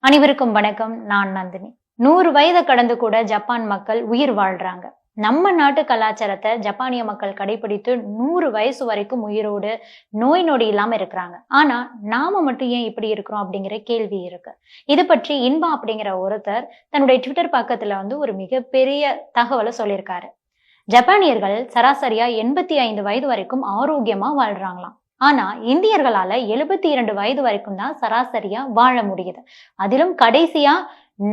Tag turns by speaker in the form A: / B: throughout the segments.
A: அனைவருக்கும் வணக்கம். நான் நந்தினி. 100 வயதை கடந்து கூட ஜப்பான் மக்கள் உயிர் வாழ்றாங்க. நம்ம நாட்டு கலாச்சாரத்தை ஜப்பானிய மக்கள் கடைபிடித்து 100 வயசு வரைக்கும் உயிரோடு நோய் நொடி இல்லாம இருக்கிறாங்க. ஆனா நாம மட்டும் ஏன் இப்படி இருக்கிறோம் அப்படிங்கிற கேள்வி இருக்கு. இது பற்றி இன்பா அப்படிங்கிற ஒருத்தர் தன்னுடைய ட்விட்டர் பக்கத்துல ஒரு மிகப்பெரிய தகவலை சொல்லியிருக்காரு. ஜப்பானியர்கள் சராசரியா 85 வயது வரைக்கும் ஆரோக்கியமா வாழ்றாங்களாம். ஆனா இந்தியர்களால 72 வயது வரைக்கும் தான் சராசரியா வாழ முடியுது. அதிலும் கடைசியா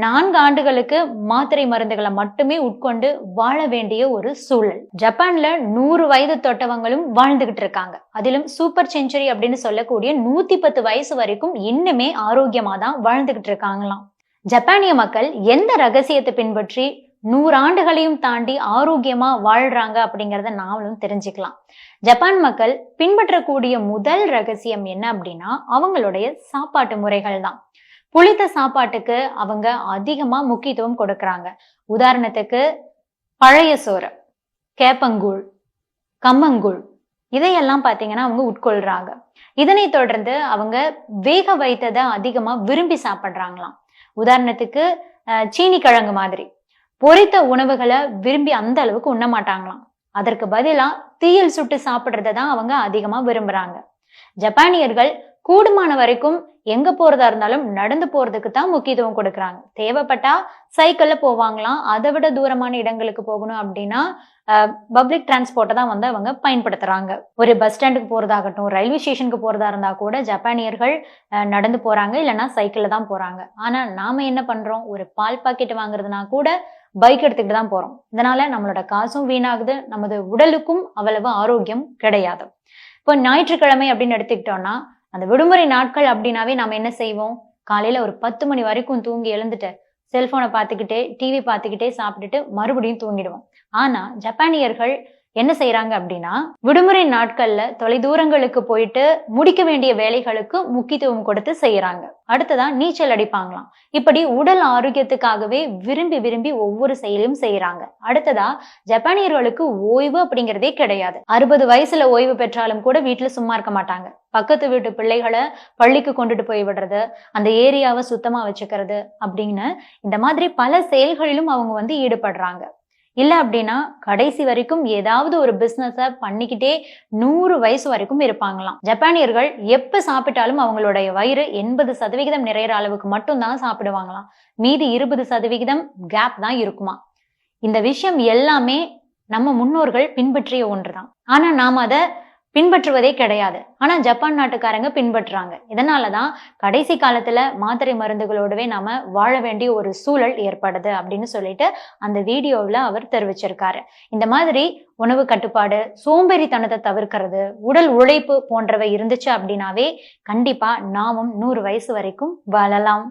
A: 4 ஆண்டுகளுக்கு மாத்திரை மருந்துகளை மட்டுமே உட்கொண்டு வாழ வேண்டிய ஒரு சூழல். ஜப்பான்ல 100 வயது தொட்டவங்களும் வாழ்ந்துகிட்டு இருக்காங்க. அதிலும் சூப்பர் செஞ்சுரி அப்படின்னு சொல்லக்கூடிய 110 வயசு வரைக்கும் இன்னுமே ஆரோக்கியமா தான் வாழ்ந்துகிட்டு இருக்காங்களாம். ஜப்பானிய மக்கள் எந்த ரகசியத்தை பின்பற்றி 100 ஆண்டுகளையும் தாண்டி ஆரோக்கியமா வாழ்றாங்க அப்படிங்கறத நாமளும் தெரிஞ்சுக்கலாம். ஜப்பான் மக்கள் பின்பற்றக்கூடிய முதல் ரகசியம் என்ன அப்படின்னா அவங்களுடைய சாப்பாட்டு முறைகள் தான். புளித்த சாப்பாட்டுக்கு அவங்க அதிகமா முக்கியத்துவம் கொடுக்கறாங்க. உதாரணத்துக்கு பழைய சோறு, கேப்பங்கூழ், கம்மங்கூழ் இதையெல்லாம் பாத்தீங்கன்னா அவங்க உட்கொள்றாங்க. இதனை தொடர்ந்து அவங்க வேக வைத்ததை அதிகமா விரும்பி சாப்பிடுறாங்களாம். உதாரணத்துக்கு சீனி கிழங்கு மாதிரி பொரித்த உணவுகளை விரும்பி அந்த அளவுக்கு உண்ண மாட்டாங்களாம். அதற்கு பதிலா தீயில் சுட்டு சாப்பிடுறத தான் அவங்க அதிகமா விரும்புறாங்க. ஜப்பானியர்கள் கூடுமான வரைக்கும் எங்க போறதா இருந்தாலும் நடந்து போறதுக்கு தான் முக்கியத்துவம் கொடுக்கறாங்க. தேவைப்பட்டா சைக்கிள்ல போவாங்களாம். அதை விட தூரமான இடங்களுக்கு போகணும் அப்படின்னா பப்ளிக் டிரான்ஸ்போர்ட்டை தான் அவங்க பயன்படுத்துறாங்க. ஒரு பஸ் ஸ்டாண்டுக்கு போறதாகட்டும், ரயில்வே ஸ்டேஷனுக்கு போறதா இருந்தா கூட ஜப்பானியர்கள் நடந்து போறாங்க, இல்லைன்னா சைக்கிள்ல தான் போறாங்க. ஆனா நாம என்ன பண்றோம், ஒரு பால் பாக்கெட் வாங்குறதுனா கூட பைக் எடுத்துக்கிட்டு தான் போறோம். இதனால நம்மளோட காசும் வீணாகுது, நமது உடலுக்கும் அவ்வளவு ஆரோக்கியம் கிடையாது. இப்போ ஞாயிற்றுக்கிழமை அப்படின்னு எடுத்துக்கிட்டோம்னா அந்த விடுமுறை நாட்கள் அப்படின்னாவே நம்ம என்ன செய்வோம், காலையில ஒரு 10 மணி வரைக்கும் தூங்கி எழுந்துட்டு செல்போனை பார்த்துக்கிட்டே டிவி பார்த்துக்கிட்டே சாப்பிட்டுட்டு மறுபடியும் தூங்கிடுவோம். ஆனா ஜப்பானியர்கள் என்ன செய்யறாங்க அப்படின்னா விடுமுறை நாட்கள்ல தொலைதூரங்களுக்கு போயிட்டு முடிக்க வேண்டிய வேலைகளுக்கு முக்கியத்துவம் கொடுத்து செய்யறாங்க. அடுத்ததா நீச்சல் அடிப்பாங்களாம். இப்படி உடல் ஆரோக்கியத்துக்காகவே விரும்பி விரும்பி ஒவ்வொரு செயலையும் செய்யறாங்க. அடுத்ததா ஜப்பானியர்களுக்கு ஓய்வு அப்படிங்கிறதே கிடையாது. 60 வயசுல ஓய்வு பெற்றாலும் கூட வீட்டுல சும்மா இருக்க மாட்டாங்க. பக்கத்து வீட்டு பிள்ளைகளை பள்ளிக்கு கொண்டுட்டு போய் விடுறது, அந்த ஏரியாவை சுத்தமா வச்சுக்கிறது அப்படின்னு இந்த மாதிரி பல செயல்களிலும் அவங்க ஈடுபடுறாங்க. இல்ல அப்படின்னா கடைசி வரைக்கும் ஏதாவது ஒரு பிசினஸ பண்ணிக்கிட்டே 100 வயசு வரைக்கும் இருப்பாங்களாம். ஜப்பானியர்கள் எப்ப சாப்பிட்டாலும் அவங்களுடைய வயிறு 80% நிறையிற அளவுக்கு மட்டும் தான் சாப்பிடுவாங்களாம். மீதி 20% கேப் தான் இருக்குமா. இந்த விஷயம் எல்லாமே நம்ம முன்னோர்கள் பின்பற்றிய ஒன்றுதான். ஆனா நாம அதை பின்பற்றுவதே கிடையாது. ஆனா ஜப்பான் நாட்டுக்காரங்க பின்பற்றுறாங்க. இதனாலதான் கடைசி காலத்துல மாத்திரை மருந்துகளோடவே நாம வாழ வேண்டிய ஒரு சூழல் ஏற்படுது அப்படின்னு சொல்லிட்டு அந்த வீடியோவில் அவர் தெரிவிச்சிருக்காரு. இந்த மாதிரி உணவு கட்டுப்பாடு, சோம்பேறித்தனத்தை தவிர்க்கிறது, உடல் உழைப்பு போன்றவை இருந்துச்சு அப்படின்னாவே கண்டிப்பா நாமும் 100 வயசு வரைக்கும் வாழலாம்.